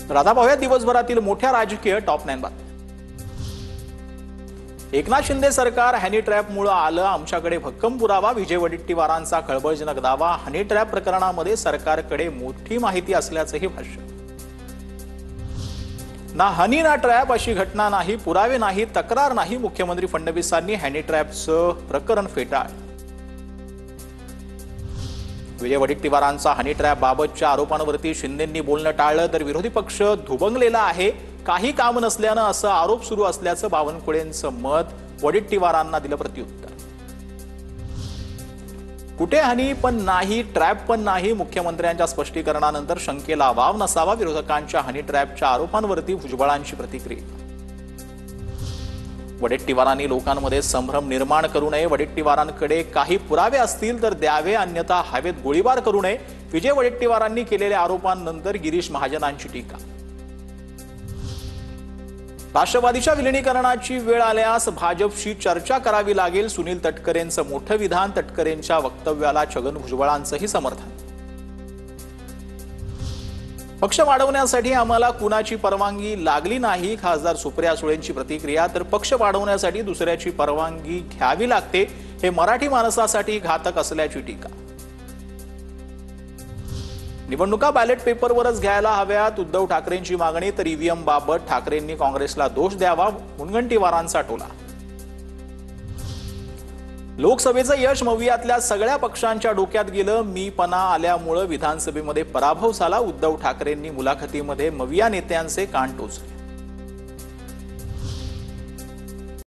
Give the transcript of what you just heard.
तर आता पाहूया दिवसभरातील मोठ्या राजकीय टॉप 9 बातम्या। एकनाथ शिंदे सरकार हनी ट्रॅपमुळे आलं, आमच्याकडे भक्कम पुरावा। विजय वडेट्टीवारांचा खळबळजनक दावा। हनी ट्रॅप प्रकरणामध्ये सरकारकडे मोठी माहिती असल्याचंही भाष्य। ना हनी ना ट्रॅप अशी घटना नाही, पुरावे नाही, तक्रार नाही। मुख्यमंत्री फडणवीसांनी हनी ट्रॅपचं प्रकरण फेटाळलं। विजय वडेट्टीवारांचा हनी ट्रॅप बाबतच्या आरोपांवरती शिंदेंनी बोलणं टाळलं, तर विरोधी पक्ष दुभंगलेला आहे, काही काम नसल्यानं असं आरोप सुरू असल्याचं बावनकुळेंचं मत। वडेट्टीवारांना दिलं प्रत्युत्तर। कुठे हनी पण नाही, ट्रॅप पण नाही। मुख्यमंत्र्यांच्या स्पष्टीकरणानंतर शंकेला वाव नसावा। विरोधकांच्या हनी ट्रॅपच्या आरोपांवरती भुजबळांची प्रतिक्रिया। वडेट्टीवारांनी लोकांमध्ये संभ्रम निर्माण करू नये। वडेट्टीवारांकडे काही पुरावे असतील तर द्यावे, अन्यथा हवेत गोळीबार करू नये। विजय वडेट्टीवारांनी केलेल्या आरोपांनंतर गिरीश महाजनांची टीका। राष्ट्रवादीच्या विलीनीकरणाची वेळ आल्यास भाजपशी चर्चा करावी लागेल। सुनील तटकरेंचं मोठं विधान। तटकरेंच्या वक्तव्याला छगन भुजबळांचंही समर्थन। पक्ष वाढवण्यासाठी आम्हाला कुणाची परवानगी लागली नाही। खासदार सुप्रिया सुळेंची प्रतिक्रिया। तर पक्ष वाढवण्यासाठी दुसऱ्याची परवानगी घ्यावी लागते, हे मराठी माणसासाठी घातक असल्याची टीका। निवडणुका बॅलेट पेपरवरच घ्यायला हव्यात, उद्धव ठाकरेंची मागणी। तर ईव्हीएम बाबत ठाकरेंनी काँग्रेसला दोष द्यावा, मुनगंटीवारांचा टोला। लोकसभेचं यश मवियातल्या सगळ्या पक्षांच्या डोक्यात गेलं। मीपणा आल्यामुळे विधानसभेमध्ये पराभव झाला। उद्धव ठाकरेंनी मुलाखतीमध्ये मविया नेत्यांचे कान टोचले।